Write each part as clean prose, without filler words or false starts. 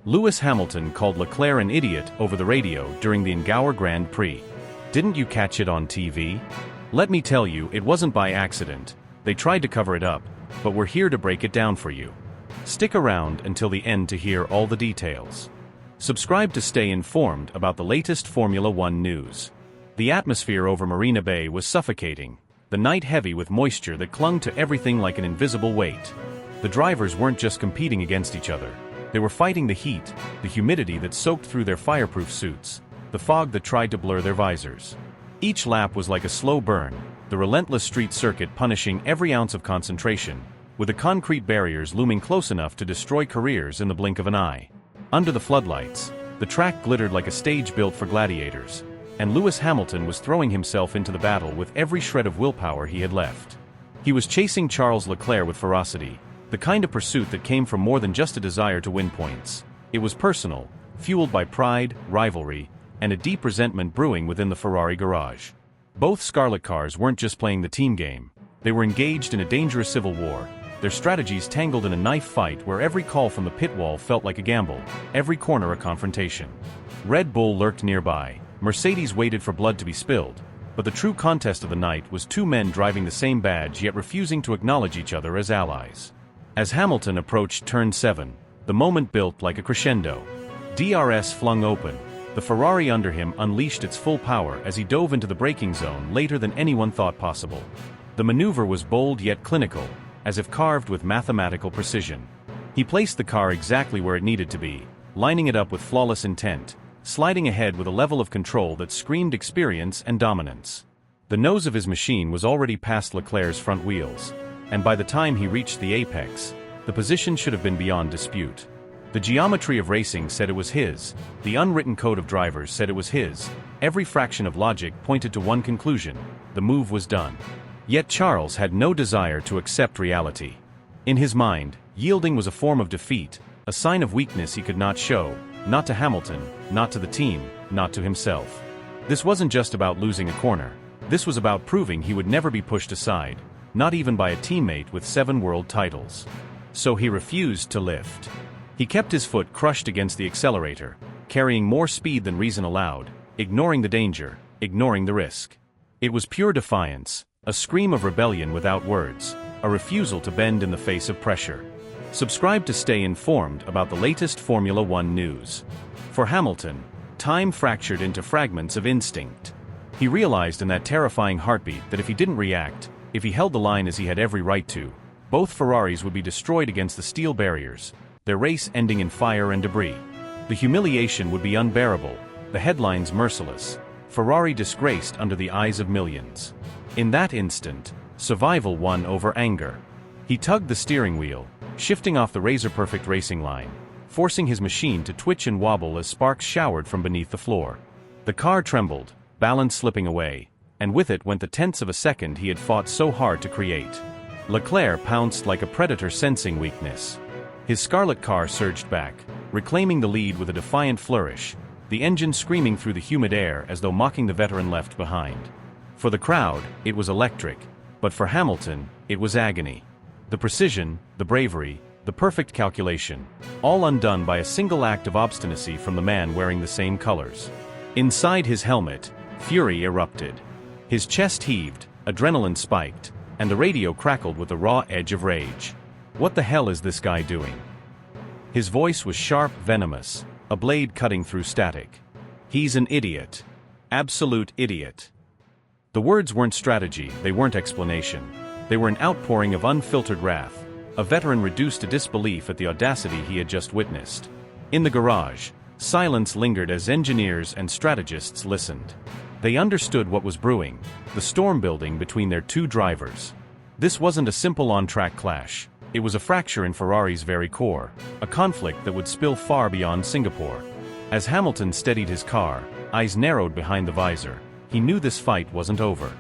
Lewis Hamilton called Leclerc an idiot over the radio during the Singapore Grand Prix. Didn't you catch it on TV? Let me tell you, it wasn't by accident. They tried to cover it up, but we're here to break it down for you. Stick around until the end to hear all the details. Subscribe to stay informed about the latest Formula One news. The atmosphere over Marina Bay was suffocating, the night heavy with moisture that clung to everything like an invisible weight. The drivers weren't just competing against each other. They were fighting the heat, the humidity that soaked through their fireproof suits, the fog that tried to blur their visors. Each lap was like a slow burn, the relentless street circuit punishing every ounce of concentration, with the concrete barriers looming close enough to destroy careers in the blink of an eye. Under the floodlights, the track glittered like a stage built for gladiators, and Lewis Hamilton was throwing himself into the battle with every shred of willpower he had left. He was chasing Charles Leclerc with ferocity, the kind of pursuit that came from more than just a desire to win points. It was personal, fueled by pride, rivalry, and a deep resentment brewing within the Ferrari garage. Both Scarlet cars weren't just playing the team game. They were engaged in a dangerous civil war, their strategies tangled in a knife fight where every call from the pit wall felt like a gamble, every corner a confrontation. Red Bull lurked nearby, Mercedes waited for blood to be spilled, but the true contest of the night was two men driving the same badge yet refusing to acknowledge each other as allies. As Hamilton approached turn 7, the moment built like a crescendo. DRS flung open. The Ferrari under him unleashed its full power as he dove into the braking zone later than anyone thought possible. The maneuver was bold yet clinical, as if carved with mathematical precision. He placed the car exactly where it needed to be, lining it up with flawless intent, sliding ahead with a level of control that screamed experience and dominance. The nose of his machine was already past Leclerc's front wheels, and by the time he reached the apex, the position should have been beyond dispute. The geometry of racing said it was his, the unwritten code of drivers said it was his, every fraction of logic pointed to one conclusion: the move was done. Yet Charles had no desire to accept reality. In his mind, yielding was a form of defeat, a sign of weakness he could not show, not to Hamilton, not to the team, not to himself. This wasn't just about losing a corner. This was about proving he would never be pushed aside, not even by a teammate with 7 world titles. So he refused to lift. He kept his foot crushed against the accelerator, carrying more speed than reason allowed, ignoring the danger, ignoring the risk. It was pure defiance, a scream of rebellion without words, a refusal to bend in the face of pressure. Subscribe to stay informed about the latest Formula One news. For Hamilton, time fractured into fragments of instinct. He realized in that terrifying heartbeat that if he didn't react, if he held the line as he had every right to, both Ferraris would be destroyed against the steel barriers, their race ending in fire and debris. The humiliation would be unbearable, the headlines merciless, Ferrari disgraced under the eyes of millions. In that instant, survival won over anger. He tugged the steering wheel, shifting off the razor-perfect racing line, forcing his machine to twitch and wobble as sparks showered from beneath the floor. The car trembled, balance slipping away, and with it went the tenths of a second he had fought so hard to create. Leclerc pounced like a predator sensing weakness. His Scarlet car surged back, reclaiming the lead with a defiant flourish, the engine screaming through the humid air as though mocking the veteran left behind. For the crowd, it was electric, but for Hamilton, it was agony. The precision, the bravery, the perfect calculation, all undone by a single act of obstinacy from the man wearing the same colors. Inside his helmet, fury erupted. His chest heaved, adrenaline spiked, and the radio crackled with the raw edge of rage. What the hell is this guy doing? His voice was sharp, venomous, a blade cutting through static. He's an idiot. Absolute idiot. The words weren't strategy, they weren't explanation. They were an outpouring of unfiltered wrath, a veteran reduced to disbelief at the audacity he had just witnessed. In the garage, silence lingered as engineers and strategists listened. They understood what was brewing, the storm building between their two drivers. This wasn't a simple on-track clash. It was a fracture in Ferrari's very core, a conflict that would spill far beyond Singapore. As Hamilton steadied his car, eyes narrowed behind the visor, he knew this fight wasn't over.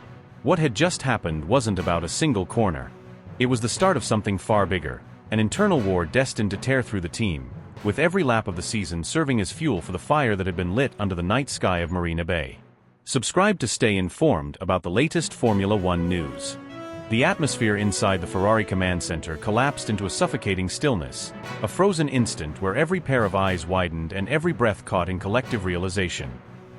What had just happened wasn't about a single corner. It was the start of something far bigger, an internal war destined to tear through the team, with every lap of the season serving as fuel for the fire that had been lit under the night sky of Marina Bay. Subscribe to stay informed about the latest Formula One news. The atmosphere inside the Ferrari command center collapsed into a suffocating stillness, a frozen instant where every pair of eyes widened and every breath caught in collective realization.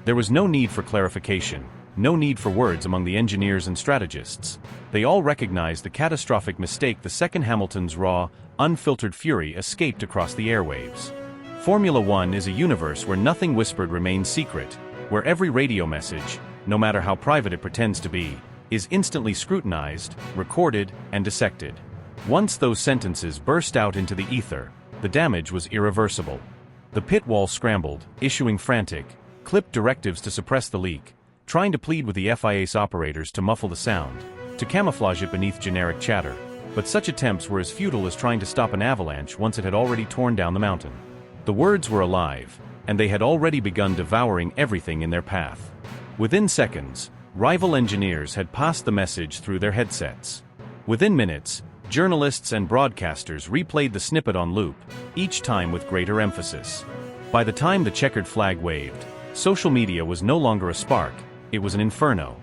There was no need for clarification, no need for words among the engineers and strategists. They all recognized the catastrophic mistake the second Hamilton's raw, unfiltered fury escaped across the airwaves. Formula One is a universe where nothing whispered remains secret, where every radio message, no matter how private it pretends to be, is instantly scrutinized, recorded, and dissected. Once those sentences burst out into the ether, the damage was irreversible. The pit wall scrambled, issuing frantic, clipped directives to suppress the leak, trying to plead with the FIA's operators to muffle the sound, to camouflage it beneath generic chatter. But such attempts were as futile as trying to stop an avalanche once it had already torn down the mountain. The words were alive, and they had already begun devouring everything in their path. Within seconds, rival engineers had passed the message through their headsets. Within minutes, journalists and broadcasters replayed the snippet on loop, each time with greater emphasis. By the time the checkered flag waved, social media was no longer a spark, it was an inferno.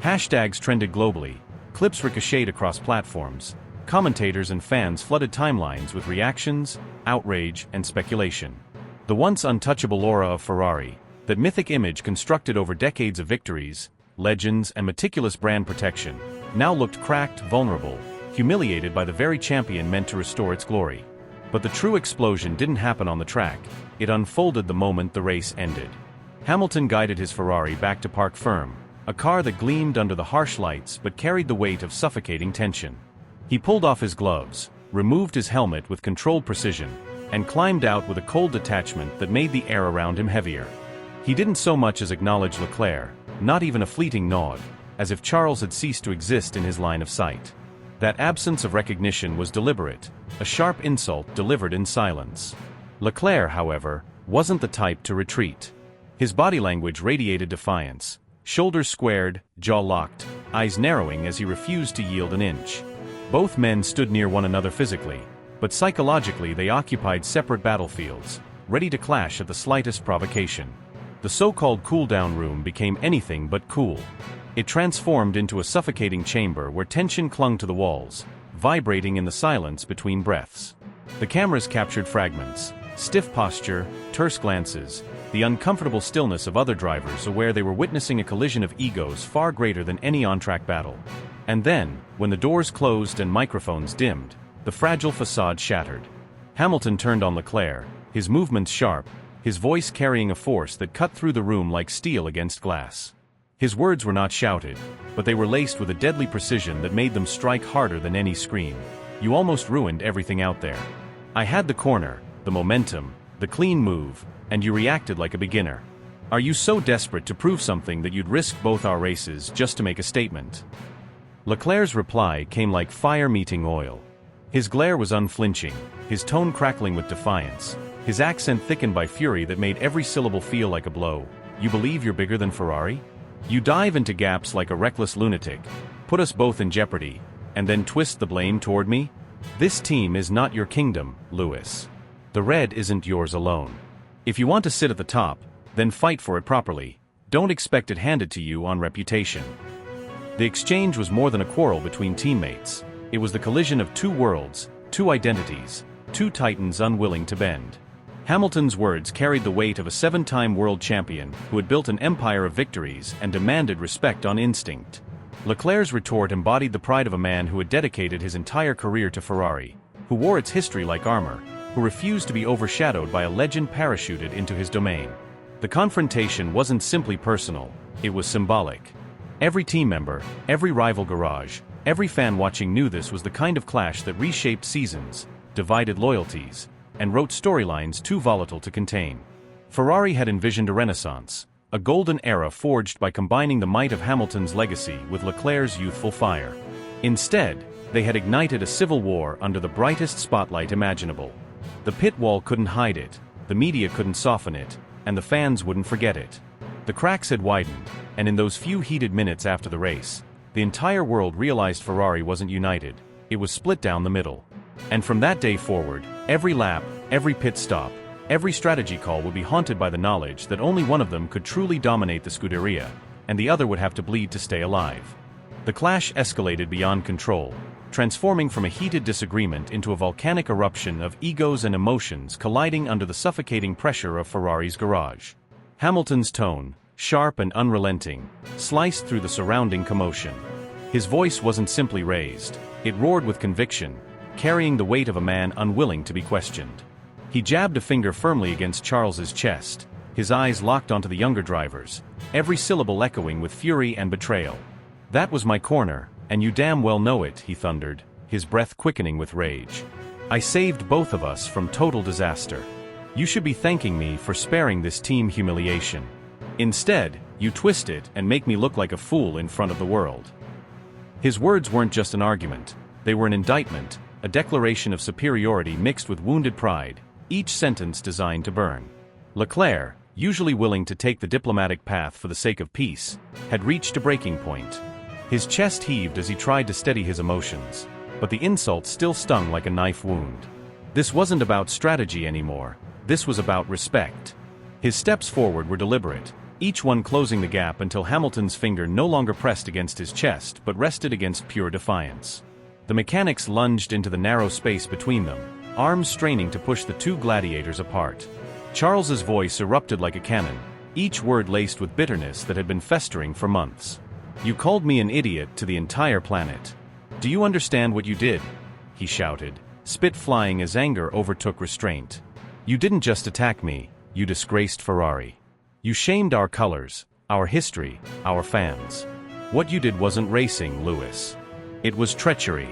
Hashtags trended globally, clips ricocheted across platforms, commentators and fans flooded timelines with reactions, outrage, and speculation. The once untouchable aura of Ferrari, that mythic image constructed over decades of victories, legends, and meticulous brand protection, now looked cracked, vulnerable, humiliated by the very champion meant to restore its glory. But the true explosion didn't happen on the track, it unfolded the moment the race ended. Hamilton guided his Ferrari back to park firm, a car that gleamed under the harsh lights but carried the weight of suffocating tension. He pulled off his gloves, removed his helmet with controlled precision, and climbed out with a cold detachment that made the air around him heavier. He didn't so much as acknowledge Leclerc, not even a fleeting nod, as if Charles had ceased to exist in his line of sight. That absence of recognition was deliberate, a sharp insult delivered in silence. Leclerc, however, wasn't the type to retreat. His body language radiated defiance, shoulders squared, jaw locked, eyes narrowing as he refused to yield an inch. Both men stood near one another physically, but psychologically they occupied separate battlefields, ready to clash at the slightest provocation. The so-called cool-down room became anything but cool. It transformed into a suffocating chamber where tension clung to the walls, vibrating in the silence between breaths. The cameras captured fragments, stiff posture, terse glances, the uncomfortable stillness of other drivers aware they were witnessing a collision of egos far greater than any on-track battle. And then, when the doors closed and microphones dimmed, the fragile facade shattered. Hamilton turned on Leclerc, his movements sharp, his voice carrying a force that cut through the room like steel against glass. His words were not shouted, but they were laced with a deadly precision that made them strike harder than any scream. You almost ruined everything out there. I had the corner, the momentum, the clean move, and you reacted like a beginner. Are you so desperate to prove something that you'd risk both our races just to make a statement? Leclerc's reply came like fire meeting oil. His glare was unflinching, his tone crackling with defiance, his accent thickened by fury that made every syllable feel like a blow. You believe you're bigger than Ferrari? You dive into gaps like a reckless lunatic, put us both in jeopardy, and then twist the blame toward me? This team is not your kingdom, Lewis. The red isn't yours alone. If you want to sit at the top, then fight for it properly. Don't expect it handed to you on reputation. The exchange was more than a quarrel between teammates. It was the collision of two worlds, two identities, two titans unwilling to bend. Hamilton's words carried the weight of a seven-time world champion who had built an empire of victories and demanded respect on instinct. Leclerc's retort embodied the pride of a man who had dedicated his entire career to Ferrari, who wore its history like armor, who refused to be overshadowed by a legend parachuted into his domain. The confrontation wasn't simply personal, it was symbolic. Every team member, every rival garage, every fan watching knew this was the kind of clash that reshaped seasons, divided loyalties, and wrote storylines too volatile to contain. Ferrari had envisioned a renaissance, a golden era forged by combining the might of Hamilton's legacy with Leclerc's youthful fire. Instead, they had ignited a civil war under the brightest spotlight imaginable. The pit wall couldn't hide it, the media couldn't soften it, and the fans wouldn't forget it. The cracks had widened, and in those few heated minutes after the race, the entire world realized Ferrari wasn't united, it was split down the middle. And from that day forward, every lap, every pit stop, every strategy call would be haunted by the knowledge that only one of them could truly dominate the Scuderia, and the other would have to bleed to stay alive. The clash escalated beyond control, transforming from a heated disagreement into a volcanic eruption of egos and emotions colliding under the suffocating pressure of Ferrari's garage. Hamilton's tone, sharp and unrelenting, sliced through the surrounding commotion. His voice wasn't simply raised, it roared with conviction, carrying the weight of a man unwilling to be questioned. He jabbed a finger firmly against Charles's chest, his eyes locked onto the younger drivers, every syllable echoing with fury and betrayal. "That was my corner, and you damn well know it," he thundered, his breath quickening with rage. "I saved both of us from total disaster. You should be thanking me for sparing this team humiliation. Instead, you twist it and make me look like a fool in front of the world." His words weren't just an argument, they were an indictment, a declaration of superiority mixed with wounded pride, each sentence designed to burn. Leclerc, usually willing to take the diplomatic path for the sake of peace, had reached a breaking point. His chest heaved as he tried to steady his emotions, but the insult still stung like a knife wound. This wasn't about strategy anymore, this was about respect. His steps forward were deliberate, each one closing the gap until Hamilton's finger no longer pressed against his chest but rested against pure defiance. The mechanics lunged into the narrow space between them, arms straining to push the two gladiators apart. Charles's voice erupted like a cannon, each word laced with bitterness that had been festering for months. "You called me an idiot to the entire planet. Do you understand what you did?" he shouted, spit flying as anger overtook restraint. "You didn't just attack me, you disgraced Ferrari. You shamed our colors, our history, our fans. What you did wasn't racing, Lewis. It was treachery."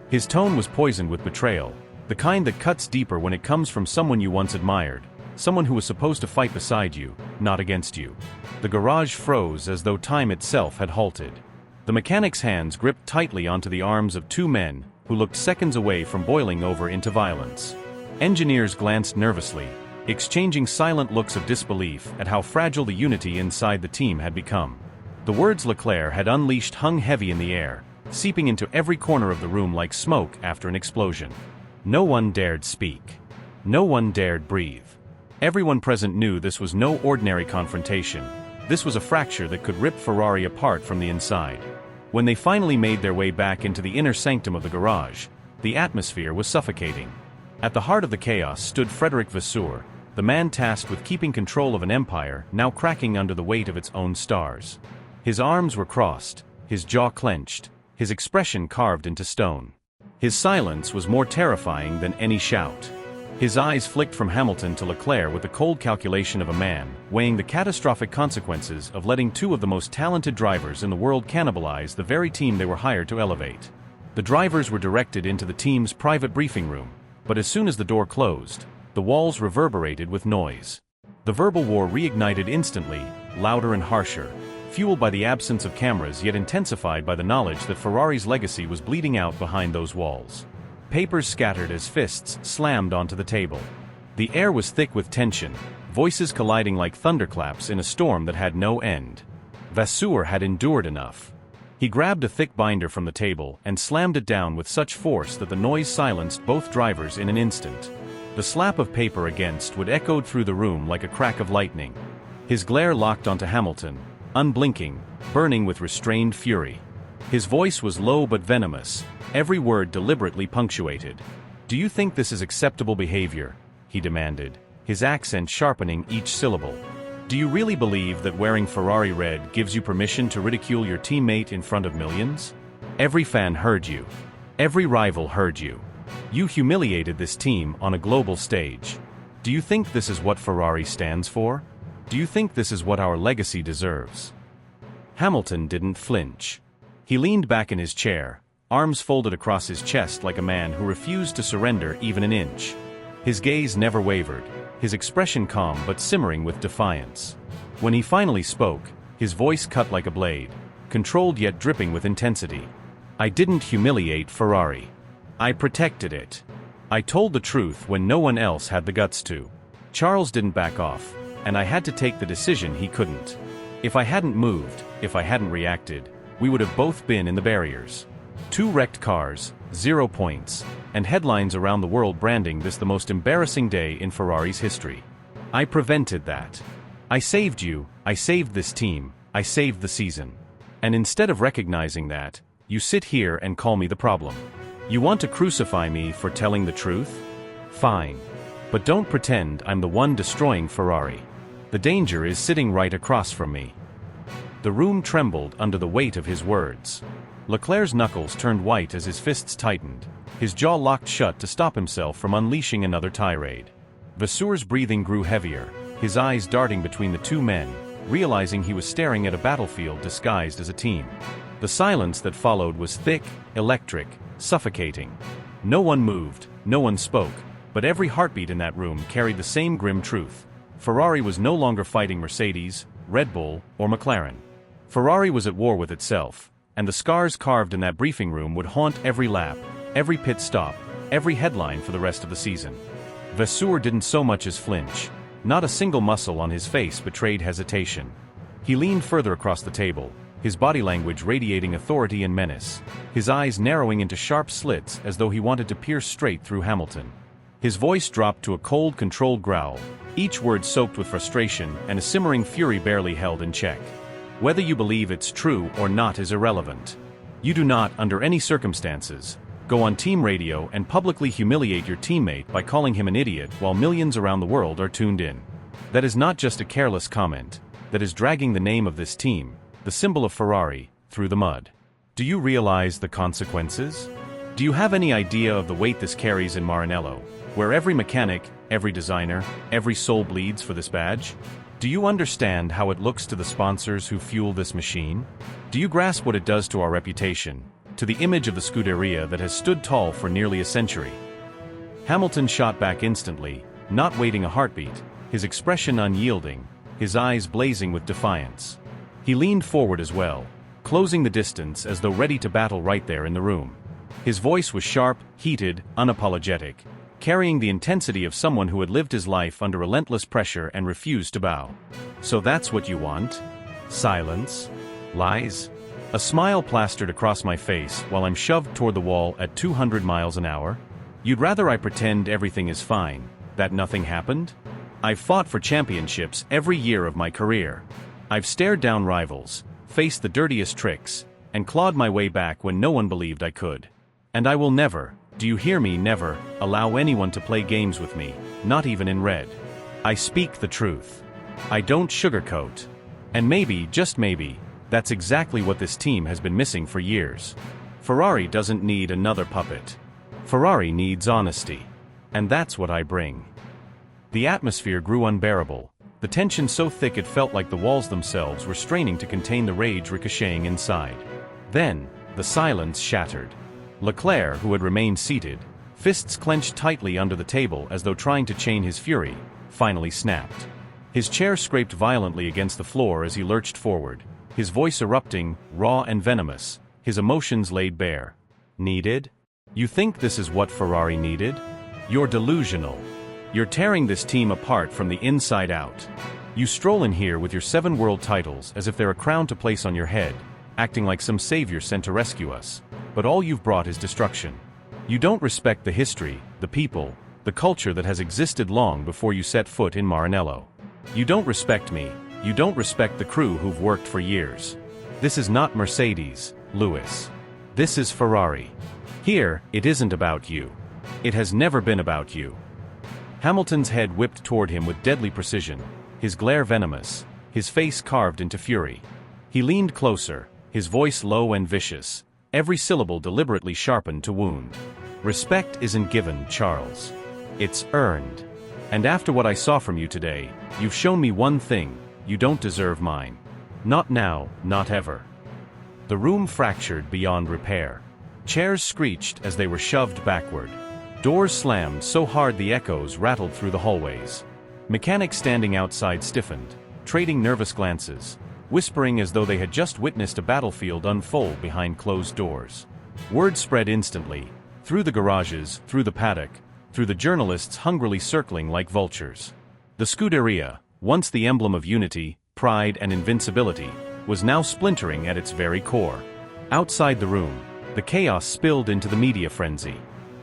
His tone was poisoned with betrayal, the kind that cuts deeper when it comes from someone you once admired, someone who was supposed to fight beside you, not against you. The garage froze as though time itself had halted. The mechanic's hands gripped tightly onto the arms of two men who looked seconds away from boiling over into violence. Engineers glanced nervously, exchanging silent looks of disbelief at how fragile the unity inside the team had become. The words Leclerc had unleashed hung heavy in the air, seeping into every corner of the room like smoke after an explosion. No one dared speak. No one dared breathe. Everyone present knew this was no ordinary confrontation. This was a fracture that could rip Ferrari apart from the inside. When they finally made their way back into the inner sanctum of the garage, the atmosphere was suffocating. At the heart of the chaos stood Frederick Vasseur, the man tasked with keeping control of an empire now cracking under the weight of its own stars. His arms were crossed, his jaw clenched, his expression carved into stone. His silence was more terrifying than any shout. His eyes flicked from Hamilton to Leclerc with the cold calculation of a man weighing the catastrophic consequences of letting two of the most talented drivers in the world cannibalize the very team they were hired to elevate. The drivers were directed into the team's private briefing room, but as soon as the door closed, the walls reverberated with noise. The verbal war reignited instantly, louder and harsher, fueled by the absence of cameras yet intensified by the knowledge that Ferrari's legacy was bleeding out behind those walls. Papers scattered as fists slammed onto the table. The air was thick with tension, voices colliding like thunderclaps in a storm that had no end. Vasseur had endured enough. He grabbed a thick binder from the table and slammed it down with such force that the noise silenced both drivers in an instant. The slap of paper against would echoed through the room like a crack of lightning. His glare locked onto Hamilton, unblinking, burning with restrained fury. His voice was low but venomous, every word deliberately punctuated. "Do you think this is acceptable behavior?" he demanded, his accent sharpening each syllable. "Do you really believe that wearing Ferrari red gives you permission to ridicule your teammate in front of millions? Every fan heard you. Every rival heard you. You humiliated this team on a global stage. Do you think this is what Ferrari stands for? Do you think this is what our legacy deserves?" Hamilton didn't flinch. He leaned back in his chair, arms folded across his chest like a man who refused to surrender even an inch. His gaze never wavered, his expression calm but simmering with defiance. When he finally spoke, his voice cut like a blade, controlled yet dripping with intensity. "I didn't humiliate Ferrari. I protected it. I told the truth when no one else had the guts to." Charles didn't back off, and I had to take the decision he couldn't. If I hadn't moved, if I hadn't reacted, we would have both been in the barriers. 2 wrecked cars, 0 points, and headlines around the world branding this the most embarrassing day in Ferrari's history. I prevented that. I saved you, I saved this team, I saved the season. And instead of recognizing that, you sit here and call me the problem. You want to crucify me for telling the truth? Fine. But don't pretend I'm the one destroying Ferrari. The danger is sitting right across from me. The room trembled under the weight of his words. Leclerc's knuckles turned white as his fists tightened, his jaw locked shut to stop himself from unleashing another tirade. Vasseur's breathing grew heavier, his eyes darting between the two men, realizing he was staring at a battlefield disguised as a team. The silence that followed was thick, electric, suffocating. No one moved, no one spoke, but every heartbeat in that room carried the same grim truth. Ferrari was no longer fighting Mercedes, Red Bull, or McLaren. Ferrari was at war with itself, and the scars carved in that briefing room would haunt every lap, every pit stop, every headline for the rest of the season. Vasseur didn't so much as flinch. Not a single muscle on his face betrayed hesitation. He leaned further across the table, his body language radiating authority and menace, his eyes narrowing into sharp slits as though he wanted to pierce straight through Hamilton. His voice dropped to a cold, controlled growl, each word soaked with frustration and a simmering fury barely held in check. Whether you believe it's true or not is irrelevant. You do not, under any circumstances, go on team radio and publicly humiliate your teammate by calling him an idiot while millions around the world are tuned in. That is not just a careless comment, that is dragging the name of this team, the symbol of Ferrari, through the mud. Do you realize the consequences? Do you have any idea of the weight this carries in Maranello, where every mechanic, every designer, every soul bleeds for this badge? Do you understand how it looks to the sponsors who fuel this machine? Do you grasp what it does to our reputation, to the image of the Scuderia that has stood tall for nearly a century? Hamilton shot back instantly, not waiting a heartbeat, his expression unyielding, his eyes blazing with defiance. He leaned forward as well, closing the distance as though ready to battle right there in the room. His voice was sharp, heated, unapologetic, carrying the intensity of someone who had lived his life under relentless pressure and refused to bow. So that's what you want? Silence? Lies? A smile plastered across my face while I'm shoved toward the wall at 200 miles an hour? You'd rather I pretend everything is fine, that nothing happened? I've fought for championships every year of my career. I've stared down rivals, faced the dirtiest tricks, and clawed my way back when no one believed I could. And I will never, do you hear me, never, allow anyone to play games with me, not even in red. I speak the truth. I don't sugarcoat. And maybe, just maybe, that's exactly what this team has been missing for years. Ferrari doesn't need another puppet. Ferrari needs honesty. And that's what I bring. The atmosphere grew unbearable, the tension so thick it felt like the walls themselves were straining to contain the rage ricocheting inside. Then, the silence shattered. Leclerc, who had remained seated, fists clenched tightly under the table as though trying to chain his fury, finally snapped. His chair scraped violently against the floor as he lurched forward, his voice erupting, raw and venomous, his emotions laid bare. Needed? You think this is what Ferrari needed? You're delusional. You're tearing this team apart from the inside out. You stroll in here with your 7 world titles as if they're a crown to place on your head, acting like some savior sent to rescue us. But all you've brought is destruction. You don't respect the history, the people, the culture that has existed long before you set foot in Maranello. You don't respect me, you don't respect the crew who've worked for years. This is not Mercedes, Lewis. This is Ferrari. Here, it isn't about you. It has never been about you. Hamilton's head whipped toward him with deadly precision, his glare venomous, his face carved into fury. He leaned closer, his voice low and vicious, every syllable deliberately sharpened to wound. Respect isn't given, Charles. It's earned. And after what I saw from you today, you've shown me one thing: you don't deserve mine. Not now, not ever. The room fractured beyond repair. Chairs screeched as they were shoved backward. Doors slammed so hard the echoes rattled through the hallways. Mechanics standing outside stiffened, trading nervous glances, whispering as though they had just witnessed a battlefield unfold behind closed doors. Word spread instantly, through the garages, through the paddock, through the journalists hungrily circling like vultures. The Scuderia, once the emblem of unity, pride and invincibility, was now splintering at its very core. Outside the room, the chaos spilled into the media frenzy.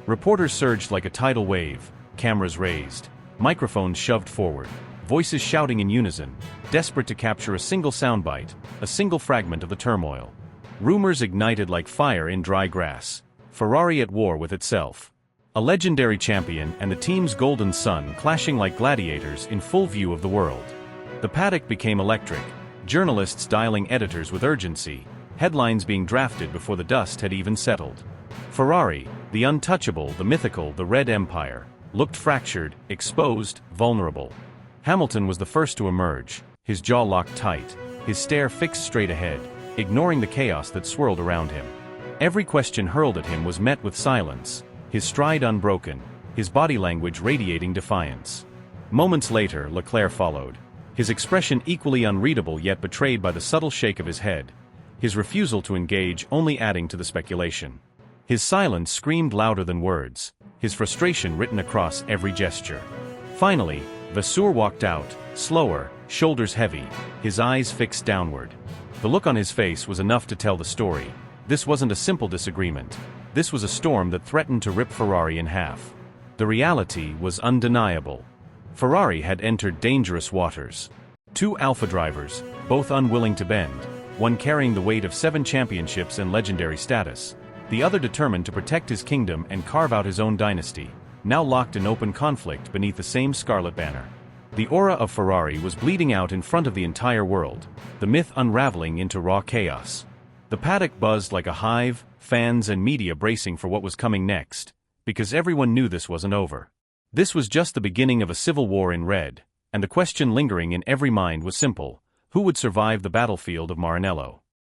Reporters surged like a tidal wave, cameras raised, microphones shoved forward, voices shouting in unison, desperate to capture a single soundbite, a single fragment of the turmoil. Rumors ignited like fire in dry grass. Ferrari at war with itself. A legendary champion and the team's golden sun clashing like gladiators in full view of the world. The paddock became electric, journalists dialing editors with urgency, headlines being drafted before the dust had even settled. Ferrari, the untouchable, the mythical, the Red Empire, looked fractured, exposed, vulnerable. Hamilton was the first to emerge, his jaw locked tight, his stare fixed straight ahead, ignoring the chaos that swirled around him. Every question hurled at him was met with silence, his stride unbroken, his body language radiating defiance. Moments later, Leclerc followed, his expression equally unreadable yet betrayed by the subtle shake of his head, his refusal to engage only adding to the speculation. His silence screamed louder than words, his frustration written across every gesture. Finally, Vasseur walked out, slower, shoulders heavy, his eyes fixed downward. The look on his face was enough to tell the story. This wasn't a simple disagreement. This was a storm that threatened to rip Ferrari in half. The reality was undeniable. Ferrari had entered dangerous waters. Two alpha drivers, both unwilling to bend, one carrying the weight of 7 championships and legendary status, the other determined to protect his kingdom and carve out his own dynasty, now locked in open conflict beneath the same scarlet banner. The aura of Ferrari was bleeding out in front of the entire world, the myth unraveling into raw chaos. The paddock buzzed like a hive, fans and media bracing for what was coming next, because everyone knew this wasn't over. This was just the beginning of a civil war in red, and the question lingering in every mind was simple: who would survive the battlefield of Maranello?